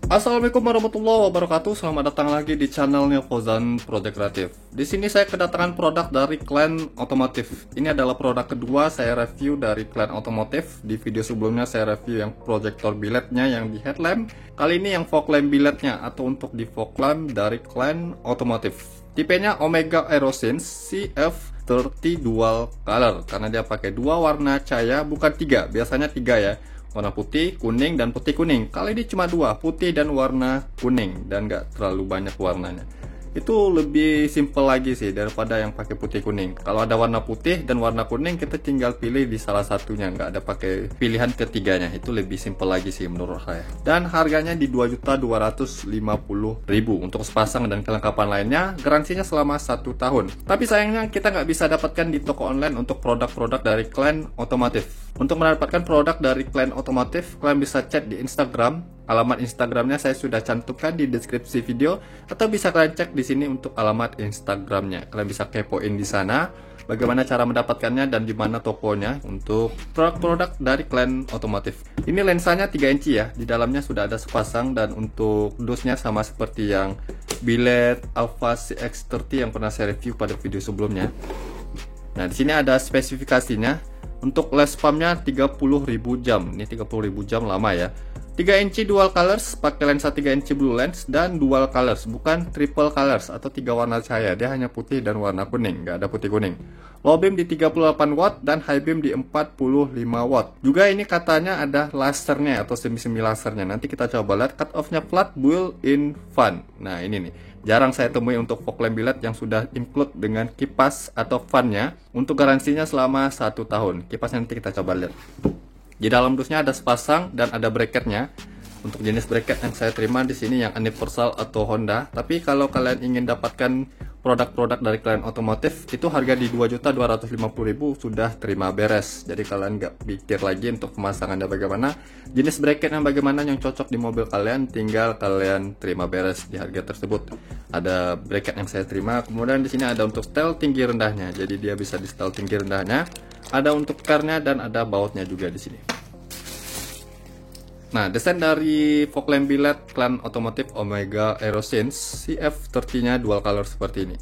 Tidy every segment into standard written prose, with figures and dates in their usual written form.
Assalamualaikum warahmatullahi wabarakatuh. Selamat datang lagi di channelnya Fauzan Project Kreatif. Di sini saya kedatangan produk dari Clan Otomotif. Ini adalah produk kedua saya review dari Clan Otomotif. Di video sebelumnya saya review yang proyektor billetnya yang di headlamp. Kali ini yang fog lamp billetnya atau untuk di fog lamp dari Clan Otomotif. Tipenya Omega Aerosense CF30 Dual Color karena dia pakai dua warna cahaya, bukan tiga. Biasanya tiga ya. Warna putih, kuning, dan putih kuning. Kali ini cuma dua, putih dan warna kuning, dan nggak terlalu banyak warnanya. Itu lebih simple lagi sih daripada yang pakai putih kuning. Kalau ada warna putih dan warna kuning, kita tinggal pilih di salah satunya, nggak ada pakai pilihan ketiganya. Itu lebih simple lagi sih menurut saya. Dan harganya di 2.250.000 untuk sepasang dan kelengkapan lainnya. Garansinya selama 1 tahun. Tapi sayangnya kita nggak bisa dapatkan di toko online untuk produk-produk dari Clan Otomotif. Untuk mendapatkan produk dari Clan Otomotif, kalian bisa chat di Instagram. Alamat Instagramnya saya sudah cantumkan di deskripsi video, atau bisa kalian cek di sini untuk alamat Instagramnya. Kalian bisa kepoin di sana bagaimana cara mendapatkannya dan di mana tokonya untuk produk-produk dari Clan Otomotif. Ini lensanya 3 inci ya, di dalamnya sudah ada sepasang, dan untuk dusnya sama seperti yang billet Alpha CX30 yang pernah saya review pada video sebelumnya. Nah, di sini ada spesifikasinya. Untuk lens pumpnya 30.000 jam. Ini 30.000 jam lama ya. 3 inci dual colors, pakai lensa 3 inci blue lens, dan dual colors, bukan triple colors atau 3 warna cahaya. Dia hanya putih dan warna kuning, nggak ada putih kuning. Low beam di 38 watt dan high beam di 45 watt. Juga ini katanya ada lasernya atau semi-semi lasernya. Nanti kita coba lihat. Cut off-nya flat, built-in fan. Nah, ini nih. Jarang saya temui untuk fog lamp billet yang sudah include dengan kipas atau fan-nya. Untuk garansinya selama 1 tahun. Kipasnya nanti kita coba lihat. Di dalam dusnya ada sepasang dan ada bracketnya. Untuk jenis bracket yang saya terima di sini yang universal atau Honda. Tapi kalau kalian ingin dapatkan produk-produk dari Clan Otomotif, itu harga di 2.250.000 sudah terima beres. Jadi kalian nggak pikir lagi untuk pemasangannya bagaimana, jenis bracket yang bagaimana yang cocok di mobil kalian, tinggal kalian terima beres di harga tersebut. Ada bracket yang saya terima. Kemudian di sini ada untuk setel tinggi rendahnya. Jadi dia bisa di setel tinggi rendahnya. Ada untuk carnya dan ada bautnya juga di sini. Nah, desain dari fog lamp billet Clan Otomotif Omega Aerosense CF30-nya dual color seperti ini.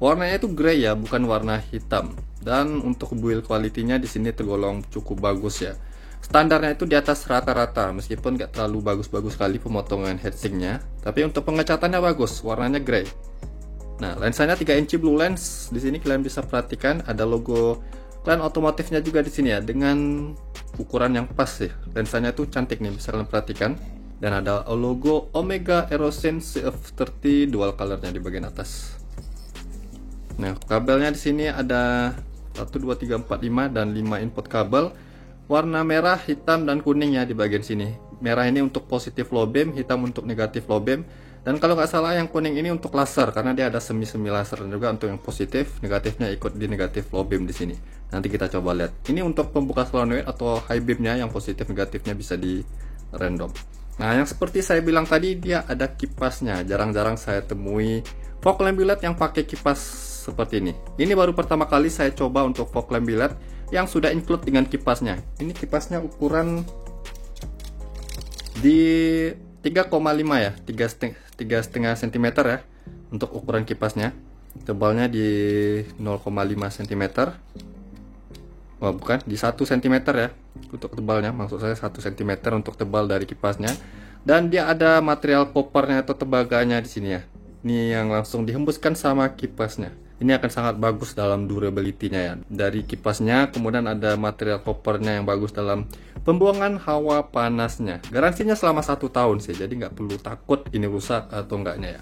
Warnanya itu grey ya, bukan warna hitam. Dan untuk build quality-nya di sini tergolong cukup bagus ya. Standarnya itu di atas rata-rata, meskipun nggak terlalu bagus-bagus sekali pemotongan heatsinknya. Tapi untuk pengecatannya bagus, warnanya grey. Nah, lensanya 3 inci blue lens. Di sini kalian bisa perhatikan ada logo Clan Otomotifnya juga di sini ya, dengan ukuran yang pas sih. Lensanya tuh cantik nih, bisa kalian perhatikan. Dan ada logo Omega Aerosense CF30 dual colornya di bagian atas. Nah, kabelnya di sini ada 1, 2, 3, 4, 5 dan 5 input kabel. Warna merah, hitam, dan kuning ya di bagian sini. Merah ini untuk positif low beam, hitam untuk negatif low beam. Dan kalau nggak salah yang kuning ini untuk laser, karena dia ada semi-semi laser, dan juga untuk yang positif, negatifnya ikut di negatif low beam di sini. Nanti kita coba lihat. Ini untuk pembuka solenoid atau high beamnya, yang positif negatifnya bisa di random. Nah, yang seperti saya bilang tadi, dia ada kipasnya. Jarang-jarang saya temui fog lamp billet yang pakai kipas seperti ini. Ini baru pertama kali saya coba untuk fog lamp billet yang sudah include dengan kipasnya. Ini kipasnya ukuran di 3,5 ya, 3,5 cm ya untuk ukuran kipasnya. Tebalnya di 0,5 cm. Oh, bukan, di 1 cm ya untuk tebalnya, maksud saya 1 cm untuk tebal dari kipasnya. Dan dia ada material poppernya atau tembaganya di sini ya. Ini yang langsung dihembuskan sama kipasnya. Ini akan sangat bagus dalam durability-nya ya. Dari kipasnya, kemudian ada material poppernya yang bagus dalam pembuangan hawa panasnya. Garansinya selama 1 tahun sih, jadi nggak perlu takut ini rusak atau enggaknya ya.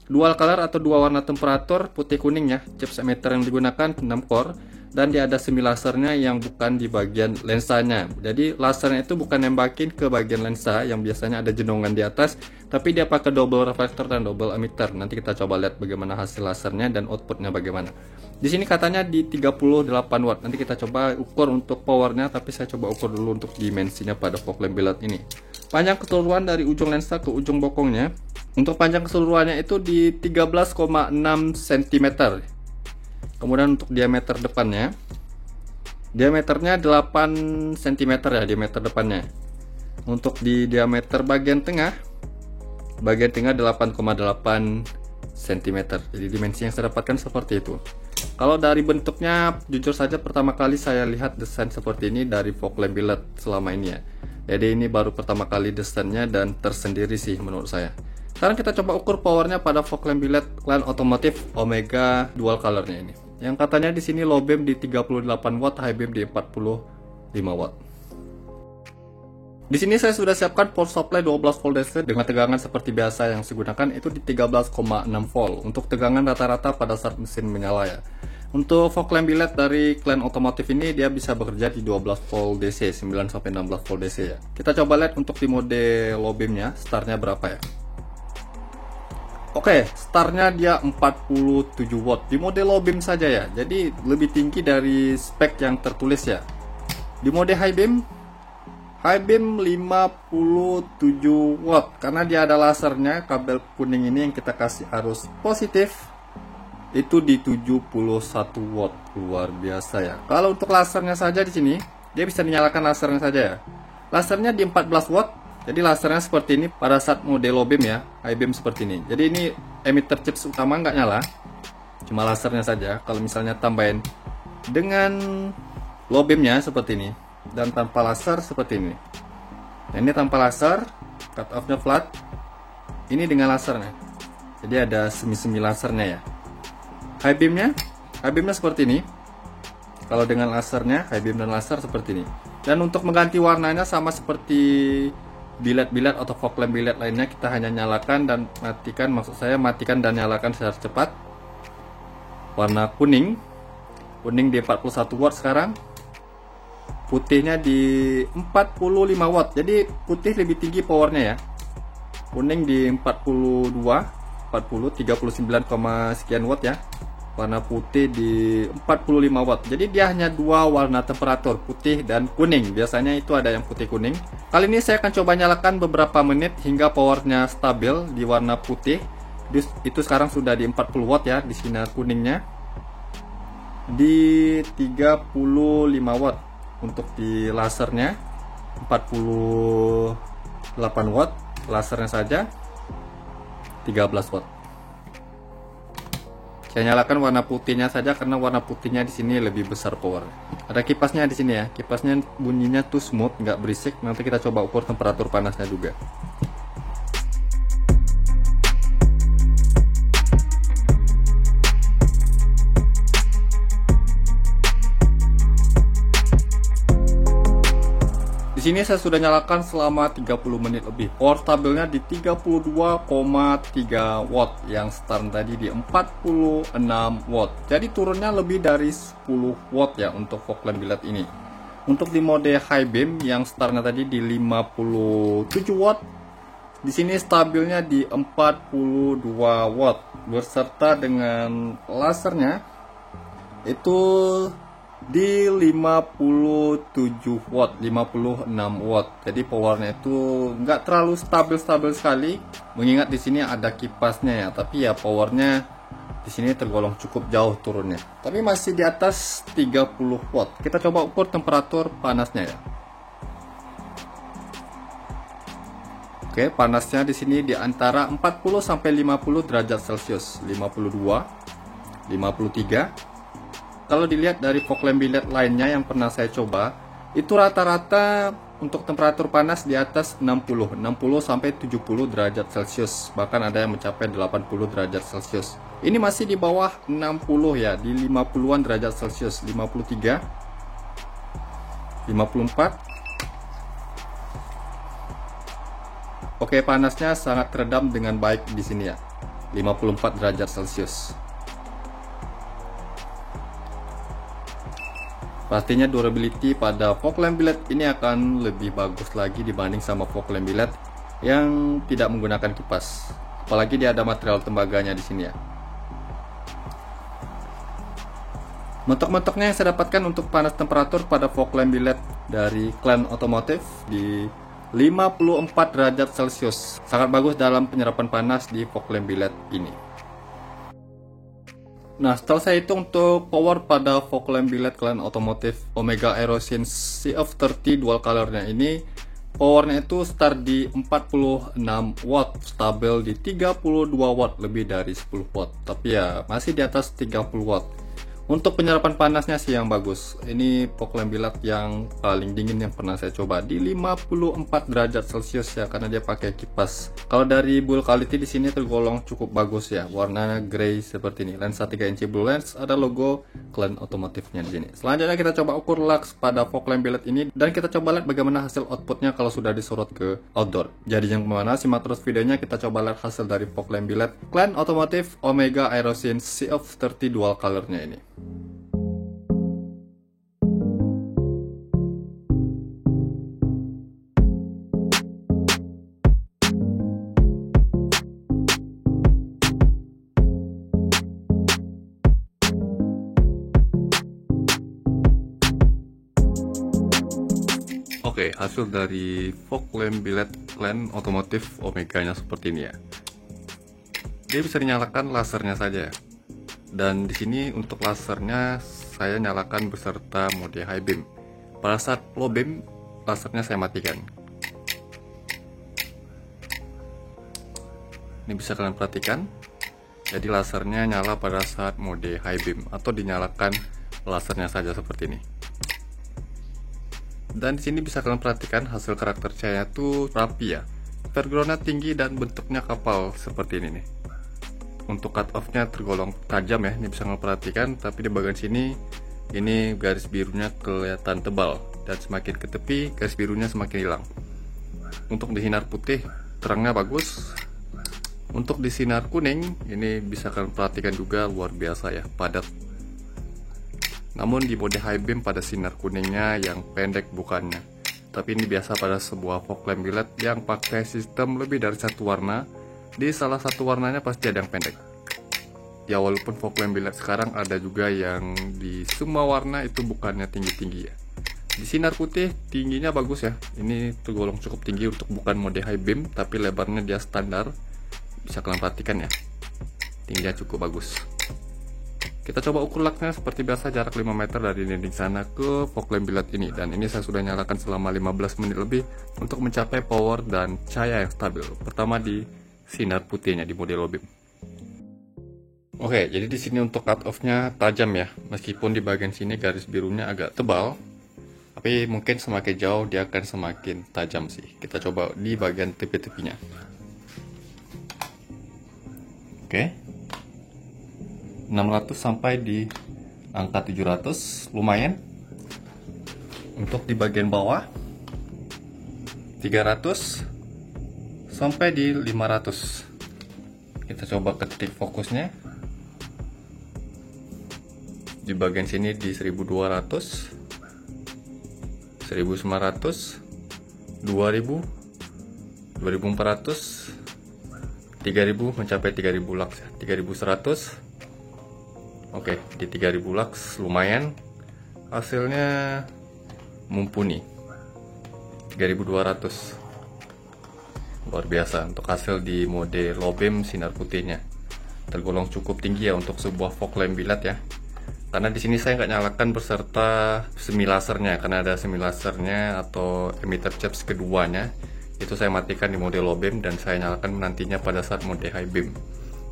Dual color atau dua warna temperatur, putih kuning ya. Chips emitter yang digunakan 6 core. Dan dia ada semi lasernya yang bukan di bagian lensanya. Jadi lasernya itu bukan nembakin ke bagian lensa yang biasanya ada jenongan di atas, tapi dia pakai double reflector dan double emitter. Nanti kita coba lihat bagaimana hasil lasernya dan outputnya bagaimana. Di sini katanya di 38 watt. Nanti kita coba ukur untuk powernya, tapi saya coba ukur dulu untuk dimensinya pada fog lamp billet ini. Panjang keseluruhan dari ujung lensa ke ujung bokongnya. Untuk panjang keseluruhannya itu di 13,6 cm. Kemudian untuk diameter depannya, diameternya 8 cm ya, diameter depannya. Untuk di diameter bagian tengah bagian tengah 8,8 cm. Jadi dimensi yang saya dapatkan seperti itu. Kalau dari bentuknya, jujur saja pertama kali saya lihat desain seperti ini dari fog lamp billet selama ini ya. Jadi ini baru pertama kali desainnya dan tersendiri sih menurut saya. Sekarang kita coba ukur powernya pada fog lamp billet Clan Automotive Omega dual colornya ini. Yang katanya di sini low beam di 38 watt, high beam di 45 watt. Di sini saya sudah siapkan power supply 12 volt DC dengan tegangan seperti biasa yang saya gunakan itu di 13,6 volt untuk tegangan rata-rata pada saat mesin menyala ya. Untuk fog lamp billet dari Clan Automotive ini dia bisa bekerja di 12 volt DC, 9 sampai 16 volt DC ya. Kita coba lihat untuk di mode low beamnya startnya berapa ya. Oke, startnya dia 47 watt di mode low beam saja ya. Jadi lebih tinggi dari spek yang tertulis ya. Di mode high beam 57 watt karena dia ada lasernya. Kabel kuning ini yang kita kasih arus positif itu di 71 watt, luar biasa ya. Kalau untuk lasernya saja di sini dia bisa dinyalakan lasernya saja ya. Lasernya di 14 watt. Jadi lasernya seperti ini pada saat mode low beam ya, high beam seperti ini. Jadi ini emitter chips utama nggak nyala, cuma lasernya saja. Kalau misalnya tambahin dengan low beamnya seperti ini dan tanpa laser seperti ini. Nah, ini tanpa laser, cut off-nya flat. Ini dengan lasernya. Jadi ada semi-semi lasernya ya. High beamnya seperti ini. Kalau dengan lasernya, high beam dan laser seperti ini. Dan untuk mengganti warnanya sama seperti billet-billet atau fog lamp billet lainnya, kita hanya nyalakan dan matikan. Maksud saya matikan dan nyalakan secara cepat. Warna kuning di 41 watt sekarang. Putihnya di 45 watt. Jadi putih lebih tinggi powernya ya. Kuning di 39, sekian watt ya. Warna putih di 45 watt. Jadi dia hanya dua warna temperatur, putih dan kuning. Biasanya itu ada yang putih kuning. Kali ini saya akan coba nyalakan beberapa menit hingga powernya stabil di warna putih. Itu sekarang sudah di 40 watt ya, di sinar kuningnya. Di 35 watt. Untuk di lasernya 48 watt, lasernya saja 13 watt. Saya nyalakan warna putihnya saja karena warna putihnya di sini lebih besar power. Ada kipasnya di sini ya. Kipasnya bunyinya tuh smooth, nggak berisik. Nanti kita coba ukur temperatur panasnya juga. Di sini saya sudah nyalakan selama 30 menit lebih. Power stabilnya di 32,3 watt, yang start tadi di 46 watt. Jadi turunnya lebih dari 10 watt ya untuk fog lamp billet ini. Untuk di mode high beam yang startnya tadi di 57 watt, di sini stabilnya di 42 watt berserta dengan lasernya itu di 57 watt, 56 watt. Jadi powernya itu nggak terlalu stabil sekali, mengingat di sini ada kipasnya ya. Tapi ya powernya di sini tergolong cukup jauh turunnya. Tapi masih di atas 30 watt. Kita coba ukur temperatur panasnya ya. Oke, panasnya di sini di antara 40 sampai 50 derajat Celcius, 52, 53. Kalau dilihat dari fog lamp billet lainnya yang pernah saya coba, itu rata-rata untuk temperatur panas di atas 60 sampai 70 derajat Celcius. Bahkan ada yang mencapai 80 derajat Celcius. Ini masih di bawah 60 ya, di 50-an derajat Celcius, 53, 54. Oke, panasnya sangat teredam dengan baik di sini ya, 54 derajat Celcius. Pastinya durability pada fog lamp billet ini akan lebih bagus lagi dibanding sama fog lamp billet yang tidak menggunakan kipas. Apalagi dia ada material tembaganya di sini ya. Mentok-mentoknya yang saya dapatkan untuk panas temperatur pada fog lamp billet dari Clan Automotive di 54 derajat Celcius. Sangat bagus dalam penyerapan panas di fog lamp billet ini. Nah, setelah saya hitung untuk power pada fog lamp billet Clan Automotive Omega Aerosync CF30 dual colornya ini Powernya itu start di 46 watt, stabil di 32 watt, lebih dari 10 watt. Tapi ya masih di atas 30 watt. Untuk penyerapan panasnya sih yang bagus. Ini fog lamp billiard yang paling dingin yang pernah saya coba di 54 derajat Celcius ya, karena dia pakai kipas. Kalau dari build quality di sini tergolong cukup bagus ya. Warnanya grey seperti ini. Lensa 3 inci blue lens, ada logo Clan otomotifnya di sini. Selanjutnya kita coba ukur lux pada fog lamp billiard ini dan kita coba lihat bagaimana hasil outputnya kalau sudah disorot ke outdoor. Jadi jangan kemana, simak terus videonya. Kita coba lihat hasil dari fog lamp billiard Clan Automotive Omega Aerosine CF30 dual colornya ini. Oke, hasil dari fog lamp billiard Clan otomotif Omega-nya seperti ini ya. Dia bisa dinyalakan lasernya saja. Dan di sini untuk lasernya saya nyalakan beserta mode high beam. Pada saat low beam, lasernya saya matikan. Ini bisa kalian perhatikan. Jadi lasernya nyala pada saat mode high beam atau dinyalakan lasernya saja seperti ini. Dan di sini bisa kalian perhatikan hasil karakter cahaya tuh rapi ya. Backgroundnya tinggi dan bentuknya kapal seperti ini nih. Untuk cut off-nya tergolong tajam ya, ini bisa kalian perhatikan. Tapi di bagian sini ini garis birunya kelihatan tebal dan semakin ke tepi garis birunya semakin hilang. Untuk di sinar putih terangnya bagus. Untuk di sinar kuning ini bisa kalian perhatikan juga luar biasa ya, padat. Namun di mode high beam pada sinar kuningnya yang pendek bukannya. Tapi ini biasa pada sebuah fog lamp billiard yang pakai sistem lebih dari satu warna. Di salah satu warnanya pasti ada yang pendek. Ya walaupun fog lamp billiard sekarang ada juga yang di semua warna itu bukannya tinggi-tinggi ya. Di sinar putih tingginya bagus ya. Ini tergolong cukup tinggi untuk bukan mode high beam, tapi lebarnya dia standar. Bisa kalian perhatikan ya. Tingginya cukup bagus. Kita coba ukur luxnya seperti biasa, jarak 5 meter dari dinding sana ke fog lamp billiard ini. Dan ini saya sudah nyalakan selama 15 menit lebih untuk mencapai power dan cahaya yang stabil. Pertama di sinar putihnya di mode low beam. Oke, jadi di sini untuk cut off-nya tajam ya. Meskipun di bagian sini garis birunya agak tebal, tapi mungkin semakin jauh dia akan semakin tajam sih. Kita coba di bagian tepi-tepinya. Oke. 600 sampai di angka 700 lumayan. Untuk di bagian bawah 300 sampai di 500. Kita coba ketik fokusnya. Di bagian sini di 1200, 1900, 2000, 2400, 3000 mencapai 3000 lux ya. 3100. Oke, di 3000 lux lumayan. Hasilnya mumpuni. 3200. Luar biasa untuk hasil di mode low beam sinar putihnya. Tergolong cukup tinggi ya untuk sebuah fog lamp billiard ya. Karena di sini saya nggak nyalakan beserta semi lasernya, karena ada semi lasernya atau emitter chips keduanya. Itu saya matikan di mode low beam dan saya nyalakan nantinya pada saat mode high beam.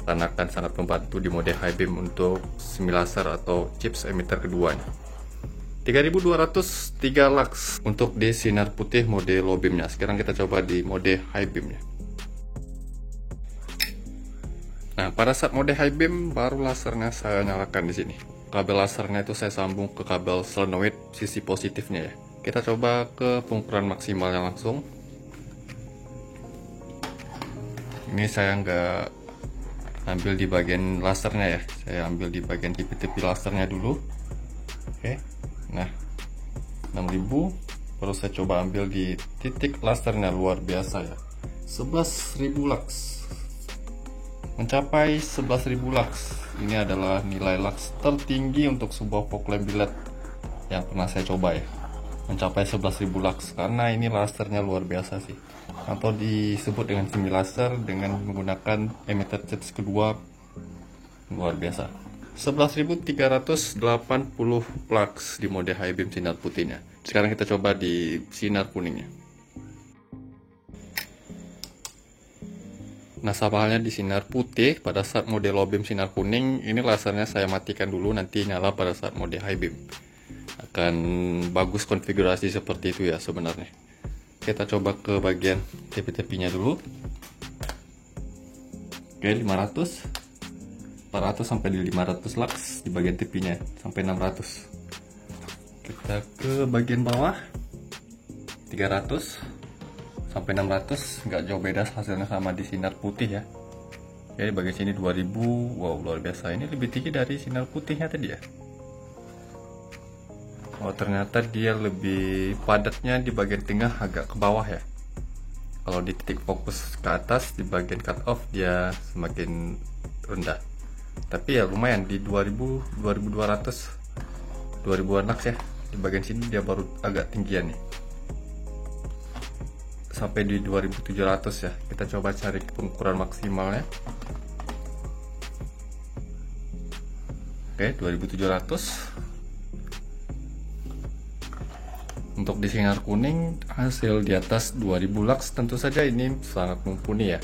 Karena akan sangat membantu di mode high beam untuk semi laser atau chips emitter keduanya. 3203 lux untuk di sinar putih mode low beamnya. Sekarang kita coba di mode high beamnya. Nah, pada saat mode high beam baru lasernya saya nyalakan di sini. Kabel lasernya itu saya sambung ke kabel solenoid sisi positifnya ya. Kita coba ke pengukuran maksimalnya langsung. Ini saya nggak ambil di bagian lasernya ya, saya ambil di bagian tepi-tepi lasernya dulu. Oke, nah 6000, baru saya coba ambil di titik lasernya. Luar biasa ya, 11.000 lux, mencapai 11.000 lux. Ini adalah nilai lux tertinggi untuk sebuah fog lamp billiard yang pernah saya coba ya, mencapai 11.000 lux, karena ini lasernya luar biasa sih, atau disebut dengan semi laser dengan menggunakan emitter chips kedua. Luar biasa. 11.380 lux di mode high beam sinar putihnya. Sekarang kita coba di sinar kuningnya. Nah, sama halnya di sinar putih, pada saat mode low beam sinar kuning, ini lasernya saya matikan dulu, nanti nyala pada saat mode high beam. Akan bagus konfigurasi seperti itu ya sebenarnya. Kita coba ke bagian tepi-tepinya dulu. Oke, 500, 400 sampai di 500 lux di bagian tepinya, sampai 600. Kita ke bagian bawah, 300 sampai 600, nggak jauh beda, hasilnya sama di sinar putih ya. Jadi bagian sini 2000, wow luar biasa, ini lebih tinggi dari sinar putihnya tadi ya. Oh ternyata dia lebih padatnya di bagian tengah agak ke bawah ya. Kalau di titik fokus ke atas di bagian cut off dia semakin rendah. Tapi ya lumayan di 2000, 2200, 2000-an lux ya. Di bagian sini dia baru agak tinggian nih. Sampai di 2700 ya. Kita coba cari pengukuran maksimalnya. Oke, 2700. Untuk di sinar kuning hasil di atas 2000 lux, tentu saja ini sangat mumpuni ya.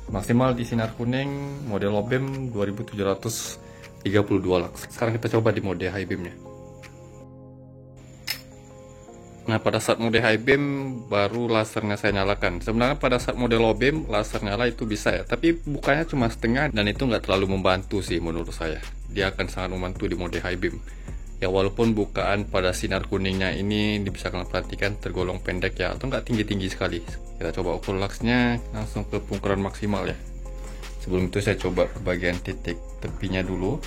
Maksimal di sinar kuning mode low beam 2732 lux. Sekarang kita coba di mode high beamnya. Nah, pada saat mode high beam baru lasernya saya nyalakan. Sebenarnya pada saat mode low beam laser nyala itu bisa ya, tapi bukannya cuma setengah dan itu nggak terlalu membantu sih menurut saya. Dia akan sangat membantu di mode high beam. Ya walaupun bukaan pada sinar kuningnya ini bisa kalian perhatikan tergolong pendek ya, atau nggak tinggi-tinggi sekali. Kita coba ukur luxnya langsung ke pengukuran maksimal ya. Sebelum itu saya coba ke bagian titik tepinya dulu.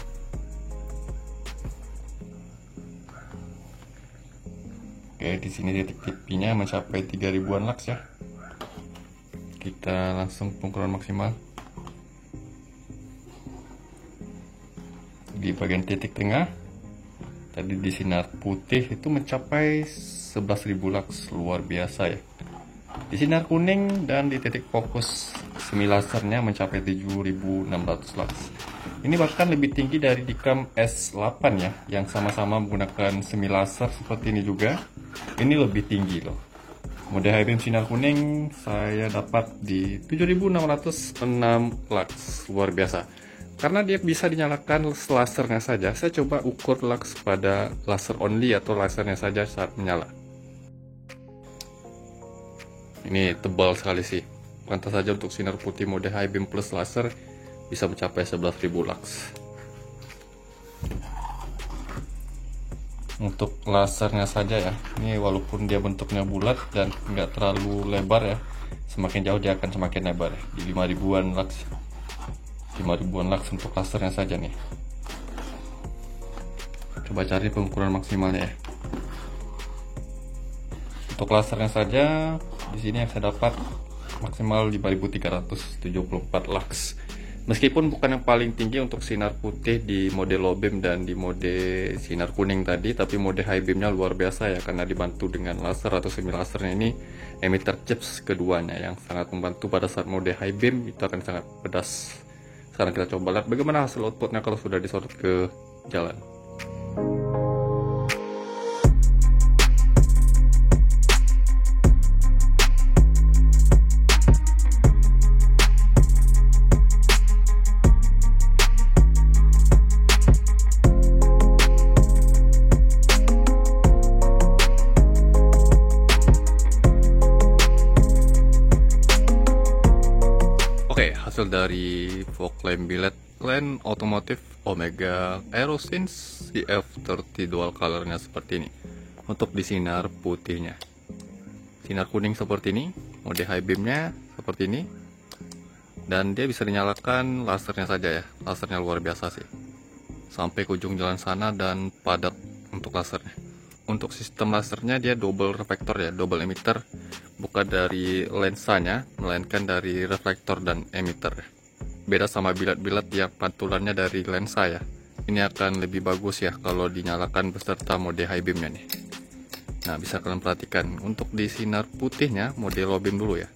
Oke, di sini titik tepinya mencapai 3000-an lux ya. Kita langsung pengukuran maksimal. Di bagian titik tengah tadi di sinar putih itu mencapai 11.000 lux, luar biasa ya. Di sinar kuning dan di titik fokus semi lasernya mencapai 7.600 lux. Ini bahkan lebih tinggi dari Dicam S8 ya, yang sama-sama menggunakan semi laser seperti ini juga. Ini lebih tinggi loh. Mode high beam sinar kuning saya dapat di 7.606 lux, luar biasa. Karena dia bisa dinyalakan lasernya saja, saya coba ukur lux pada laser only atau lasernya saja saat menyala. Ini tebal sekali sih. Pantas saja untuk sinar putih mode high beam plus laser bisa mencapai 11.000 lux. Untuk lasernya saja ya, ini walaupun dia bentuknya bulat dan nggak terlalu lebar ya, semakin jauh dia akan semakin lebar ya, di 5.000-an lux. 5.000-an lux untuk lasernya saja nih. Coba cari pengukuran maksimalnya ya. Untuk lasernya saja di sini yang saya dapat maksimal 5.374 lux. Meskipun bukan yang paling tinggi untuk sinar putih di mode low beam dan di mode sinar kuning tadi, tapi mode high beamnya luar biasa ya, karena dibantu dengan laser atau semi lasernya ini, emitter chips keduanya yang sangat membantu pada saat mode high beam itu akan sangat pedas. Sekarang kita coba lihat bagaimana hasil outputnya kalau sudah disorot ke jalan. Hasil dari fog lamp billet Clan Automotive Omega Aerosins CF30 dual colornya seperti ini. Untuk di sinar putihnya, sinar kuning seperti ini, mode high beamnya seperti ini, dan dia bisa dinyalakan lasernya saja ya. Lasernya luar biasa sih, sampai ke ujung jalan sana dan padat untuk lasernya. Untuk sistem lasernya dia double reflektor ya, double emitter, bukan dari lensanya melainkan dari reflektor dan emitter. Beda sama billet-billet yang pantulannya dari lensa ya. Ini akan lebih bagus ya kalau dinyalakan beserta mode high beamnya nih. Nah, bisa kalian perhatikan untuk di sinar putihnya mode low beam dulu ya,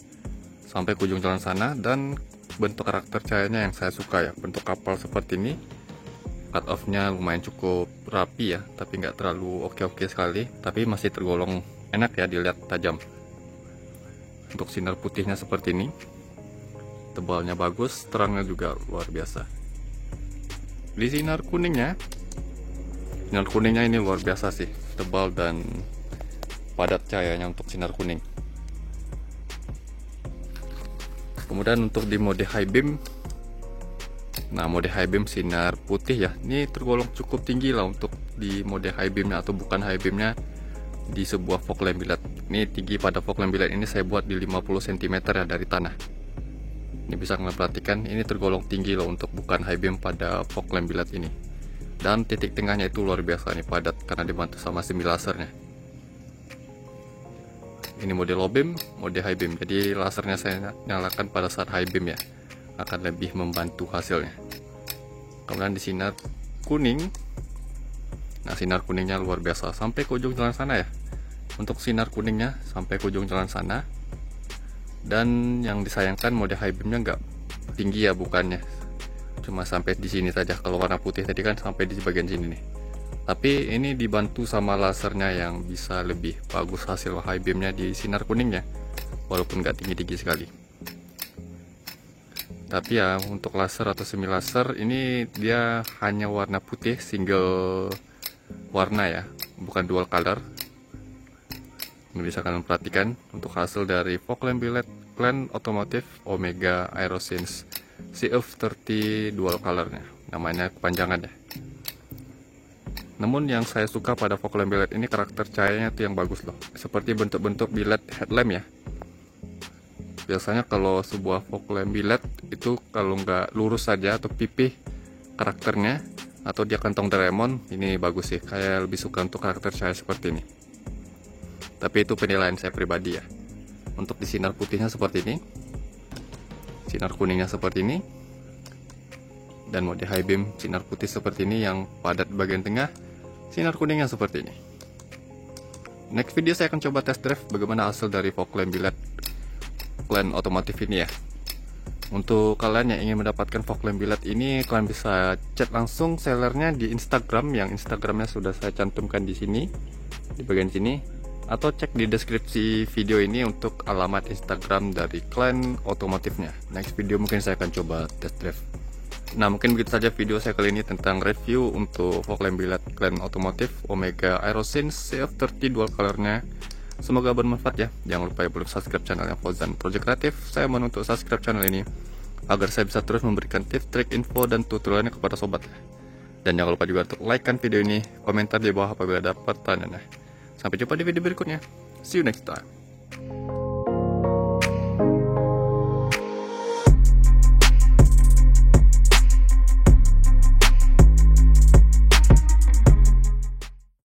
sampai ke ujung jalan sana, dan bentuk karakter cahayanya yang saya suka ya, bentuk kapal seperti ini. Cut off-nya lumayan cukup rapi ya, tapi nggak terlalu oke-oke sekali, tapi masih tergolong enak ya dilihat, tajam. Untuk sinar putihnya seperti ini. Tebalnya bagus, terangnya juga luar biasa. Di sinar kuningnya ini luar biasa sih, tebal dan padat cahayanya untuk sinar kuning. Kemudian untuk di mode high beam, nah mode high beam sinar putih ya, ini tergolong cukup tinggi lah untuk di mode high beamnya, atau bukan high beamnya, di sebuah fog lamp billiard. Ini tinggi pada fog lamp billiard ini saya buat di 50 cm ya dari tanah. Ini bisa kalian perhatikan, ini tergolong tinggi loh untuk bukan high beam pada fog lamp billiard ini. Dan titik tengahnya itu luar biasa nih, padat karena dibantu sama semi lasernya. Ini mode low beam, mode high beam. Jadi lasernya saya nyalakan pada saat high beam ya, akan lebih membantu hasilnya. Kemudian di sinar kuning, nah sinar kuningnya luar biasa sampai ke ujung jalan sana ya. Untuk sinar kuningnya sampai ke ujung jalan sana. Dan yang disayangkan mode high beamnya nggak tinggi ya bukannya, cuma sampai di sini saja. Kalau warna putih tadi kan sampai di bagian sini nih, tapi ini dibantu sama lasernya yang bisa lebih bagus hasil high beamnya di sinar kuningnya, walaupun nggak tinggi-tinggi sekali. Tapi ya untuk laser atau semi laser ini dia hanya warna putih, single warna ya, bukan dual color. Ini bisa kalian perhatikan untuk hasil dari fog lamp billiard Clan Automotive Omega Aerosense CF30 dual colornya, namanya kepanjangan ya. Namun yang saya suka pada fog lamp billiard ini karakter cahayanya tuh yang bagus loh, seperti bentuk-bentuk billiard headlamp ya. Biasanya kalau sebuah fog lamp billiard itu kalau nggak lurus saja atau pipih karakternya, atau dia kantong Doraemon, ini bagus sih. Kayak lebih suka untuk karakter cahaya seperti ini. Tapi itu penilaian saya pribadi ya. Untuk di sinar putihnya seperti ini, sinar kuningnya seperti ini, dan mode high beam sinar putih seperti ini yang padat bagian tengah, sinar kuningnya seperti ini. Next video saya akan coba test drive bagaimana hasil dari fog lamp billiard Clan Automotive ini ya. Untuk kalian yang ingin mendapatkan fog lamp billiard ini, kalian bisa chat langsung sellernya di Instagram, yang Instagramnya sudah saya cantumkan di sini, di bagian sini, atau cek di deskripsi video ini untuk alamat Instagram dari Clan Automotive-nya. Next video mungkin saya akan coba test drive. Nah, mungkin begitu saja video saya kali ini tentang review untuk fog lamp billiard Clan Automotive Omega Aerosense CF30 dual colornya. Semoga bermanfaat ya. Jangan lupa ya belum subscribe channelnya Fauzan Project Kreatif. Saya mohon untuk subscribe channel ini agar saya bisa terus memberikan tips, trik, info, dan tutorialnya kepada sobat. Dan jangan lupa juga untuk like kan video ini, komentar di bawah apabila ada pertanyaannya. Sampai jumpa di video berikutnya. See you next time.